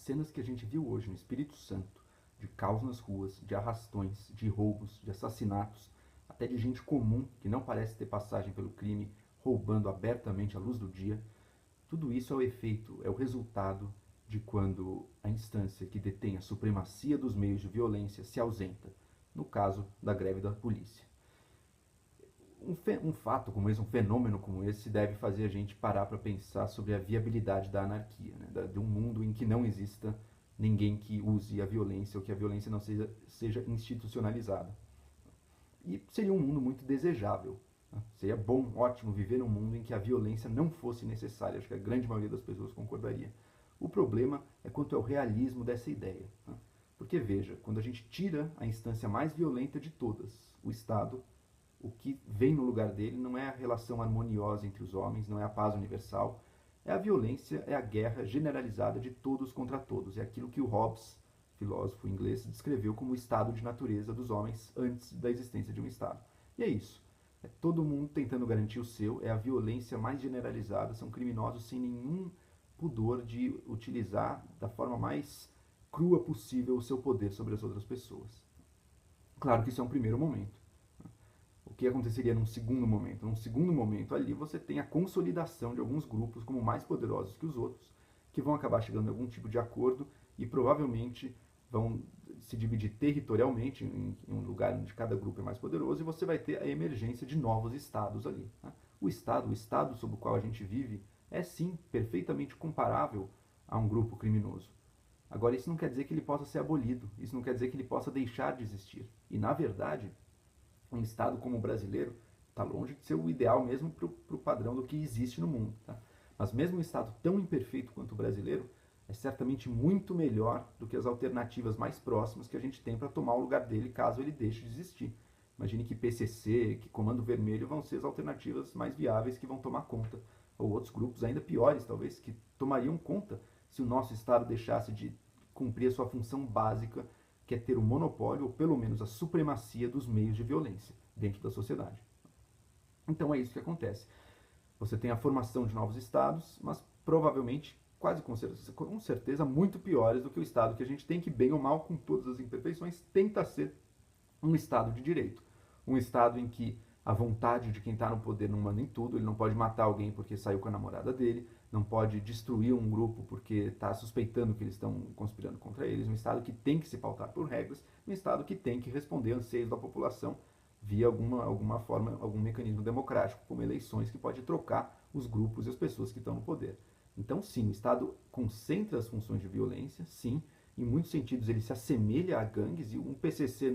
cenas que a gente viu hoje no Espírito Santo, de caos nas ruas, de arrastões, de roubos, de assassinatos, até de gente comum que não parece ter passagem pelo crime, roubando abertamente à luz do dia, tudo isso é o efeito, é o resultado de quando a instância que detém a supremacia dos meios de violência se ausenta, no caso da greve da polícia. Um fato como esse, um fenômeno como esse, deve fazer a gente parar para pensar sobre a viabilidade da anarquia, né? De um mundo em que não exista ninguém que use a violência ou que a violência não seja institucionalizada. E seria um mundo muito desejável. Né? Seria bom, ótimo viver num mundo em que a violência não fosse necessária. Acho que a grande maioria das pessoas concordaria. O problema é quanto ao realismo dessa ideia. Né? Porque veja, quando a gente tira a instância mais violenta de todas, o Estado, o que vem no lugar dele não é a relação harmoniosa entre os homens, não é a paz universal, é a violência, é a guerra generalizada de todos contra todos. É aquilo que o Hobbes, filósofo inglês, descreveu como o estado de natureza dos homens antes da existência de um Estado. E é isso. É todo mundo tentando garantir o seu, é a violência mais generalizada, são criminosos sem nenhum pudor de utilizar da forma mais crua possível o seu poder sobre as outras pessoas. Claro que isso é um primeiro momento. O que aconteceria num segundo momento? Num segundo momento, ali você tem a consolidação de alguns grupos como mais poderosos que os outros, que vão acabar chegando a algum tipo de acordo e provavelmente vão se dividir territorialmente em um lugar onde cada grupo é mais poderoso, e você vai ter a emergência de novos estados ali. Né? O estado sob o qual a gente vive, é sim perfeitamente comparável a um grupo criminoso. Agora, isso não quer dizer que ele possa ser abolido, isso não quer dizer que ele possa deixar de existir. E, na verdade, um Estado como o brasileiro está longe de ser o ideal mesmo para o padrão do que existe no mundo. Tá? Mas mesmo um Estado tão imperfeito quanto o brasileiro é certamente muito melhor do que as alternativas mais próximas que a gente tem para tomar o lugar dele caso ele deixe de existir. Imagine que PCC, que Comando Vermelho vão ser as alternativas mais viáveis que vão tomar conta, ou outros grupos ainda piores, talvez, que tomariam conta se o nosso Estado deixasse de cumprir a sua função básica, que é ter o monopólio, ou pelo menos a supremacia dos meios de violência dentro da sociedade. Então é isso que acontece. Você tem a formação de novos estados, mas provavelmente, quase com certeza, muito piores do que o estado que a gente tem, que bem ou mal, com todas as imperfeições, tenta ser um estado de direito. Um estado em que a vontade de quem está no poder não manda em tudo, ele não pode matar alguém porque saiu com a namorada dele, não pode destruir um grupo porque está suspeitando que eles estão conspirando contra eles, um Estado que tem que se pautar por regras, um Estado que tem que responder a anseios da população via alguma forma, algum mecanismo democrático, como eleições que pode trocar os grupos e as pessoas que estão no poder. Então, sim, o Estado concentra as funções de violência, sim, em muitos sentidos ele se assemelha a gangues, e um PCC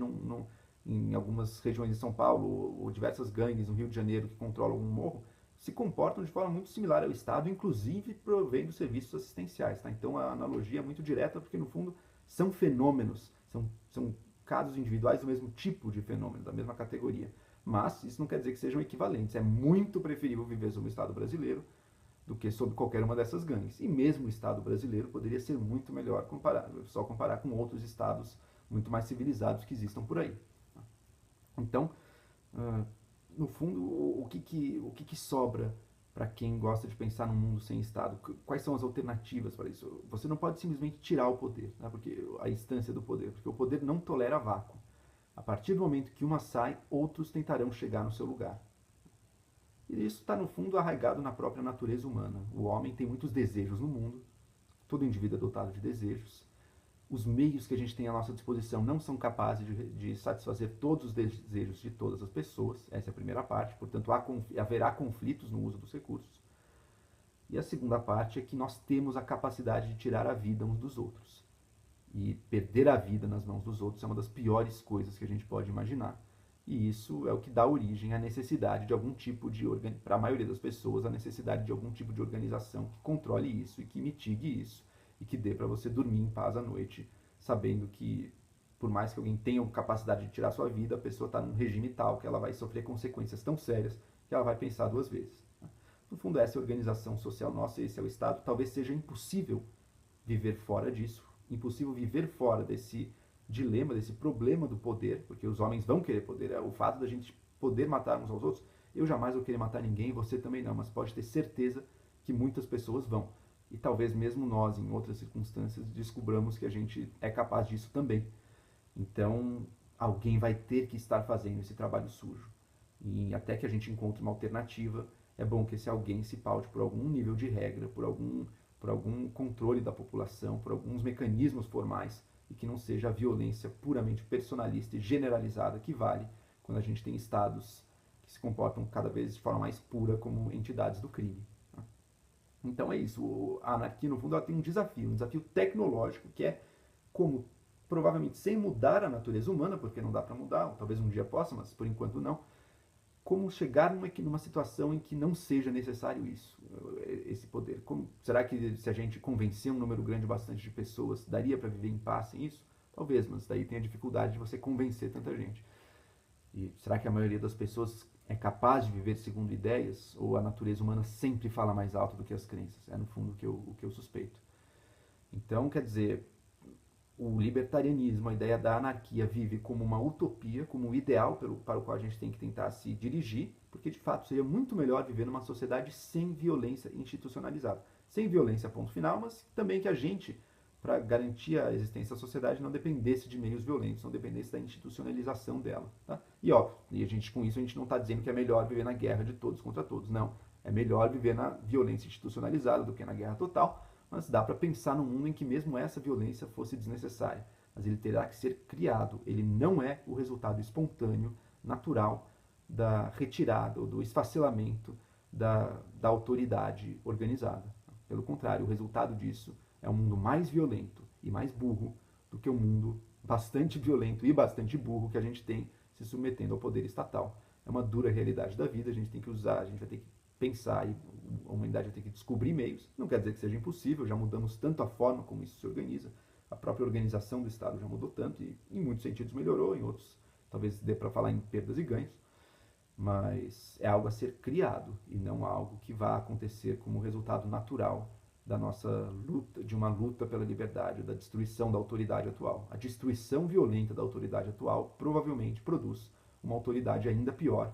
em algumas regiões de São Paulo, ou diversas gangues no Rio de Janeiro que controlam um morro, se comportam de forma muito similar ao Estado, inclusive provendo serviços assistenciais. Tá? Então a analogia é muito direta, porque no fundo são fenômenos, são casos individuais do mesmo tipo de fenômeno, da mesma categoria. Mas isso não quer dizer que sejam equivalentes. É muito preferível viver sob o Estado brasileiro do que sob qualquer uma dessas gangues. E mesmo o Estado brasileiro poderia ser muito melhor, só comparar com outros estados muito mais civilizados que existam por aí. Então, no fundo, o que sobra para quem gosta de pensar num mundo sem Estado? Quais são as alternativas para isso? Você não pode simplesmente tirar o poder, né? Porque a instância do poder, porque o poder não tolera vácuo. A partir do momento que uma sai, outros tentarão chegar no seu lugar. E isso está, no fundo, arraigado na própria natureza humana. O homem tem muitos desejos no mundo, todo indivíduo é dotado de desejos. Os meios que a gente tem à nossa disposição não são capazes de satisfazer todos os desejos de todas as pessoas. Essa é a primeira parte, portanto haverá conflitos no uso dos recursos. E a segunda parte é que nós temos a capacidade de tirar a vida uns dos outros. E perder a vida nas mãos dos outros é uma das piores coisas que a gente pode imaginar. E isso é o que dá origem à necessidade de algum tipo de, para a maioria das pessoas, a necessidade de algum tipo de organização que controle isso e que mitigue isso, e que dê para você dormir em paz à noite, sabendo que, por mais que alguém tenha capacidade de tirar sua vida, a pessoa está num regime tal que ela vai sofrer consequências tão sérias que ela vai pensar duas vezes. No fundo, essa é a organização social nossa, esse é o Estado. Talvez seja impossível viver fora disso, impossível viver fora desse dilema, desse problema do poder, porque os homens vão querer poder. O fato da gente poder matar uns aos outros, eu jamais vou querer matar ninguém, você também não, mas pode ter certeza que muitas pessoas vão. e talvez mesmo nós, em outras circunstâncias, descobramos que a gente é capaz disso também. Então, alguém vai ter que estar fazendo esse trabalho sujo. E até que a gente encontre uma alternativa, é bom que esse alguém se paute por algum nível de regra, por algum controle da população, por alguns mecanismos formais, e que não seja a violência puramente personalista e generalizada que vale quando a gente tem estados que se comportam cada vez de forma mais pura como entidades do crime. Então é isso, a anarquia no fundo ela tem um desafio tecnológico, que é como, provavelmente sem mudar a natureza humana, porque não dá para mudar, ou talvez um dia possa, mas por enquanto não, como chegar numa situação em que não seja necessário isso, esse poder. Será que se a gente convencer um número grande bastante de pessoas, daria para viver em paz sem isso? Talvez, mas daí tem a dificuldade de você convencer tanta gente. E será que a maioria das pessoas é capaz de viver segundo ideias? Ou a natureza humana sempre fala mais alto do que as crenças? É no fundo o que eu suspeito. Então, quer dizer, o libertarianismo, a ideia da anarquia, vive como uma utopia, como um ideal para o qual a gente tem que tentar se dirigir, porque de fato seria muito melhor viver numa sociedade sem violência institucionalizada. Sem violência, ponto final, mas também que a gente, para garantir a existência da sociedade, não dependesse de meios violentos, não dependesse da institucionalização dela. Tá? E óbvio, com isso a gente não está dizendo que é melhor viver na guerra de todos contra todos, não. É melhor viver na violência institucionalizada do que na guerra total, mas dá para pensar num mundo em que mesmo essa violência fosse desnecessária. Mas ele terá que ser criado, ele não é o resultado espontâneo, natural, da retirada ou do esfacelamento da autoridade organizada. Pelo contrário, o resultado disso é um mundo mais violento e mais burro do que o mundo bastante violento e bastante burro que a gente tem se submetendo ao poder estatal. É uma dura realidade da vida, a gente tem que usar, a gente vai ter que pensar e a humanidade vai ter que descobrir meios. Não quer dizer que seja impossível, já mudamos tanto a forma como isso se organiza, a própria organização do Estado já mudou tanto e em muitos sentidos melhorou, em outros talvez dê para falar em perdas e ganhos, mas é algo a ser criado e não algo que vá acontecer como resultado natural da nossa luta, de uma luta pela liberdade, da destruição da autoridade atual. A destruição violenta da autoridade atual provavelmente produz uma autoridade ainda pior,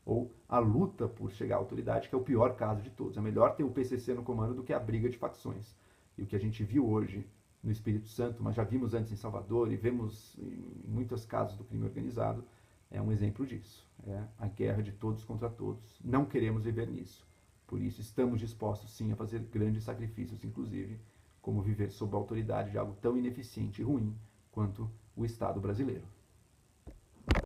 ou a luta por chegar à autoridade, que é o pior caso de todos. É melhor ter o PCC no comando do que a briga de facções. E o que a gente viu hoje no Espírito Santo, mas já vimos antes em Salvador e vemos em muitos casos do crime organizado, é um exemplo disso. É a guerra de todos contra todos. Não queremos viver nisso. Por isso estamos dispostos sim a fazer grandes sacrifícios, inclusive, como viver sob a autoridade de algo tão ineficiente e ruim quanto o Estado brasileiro.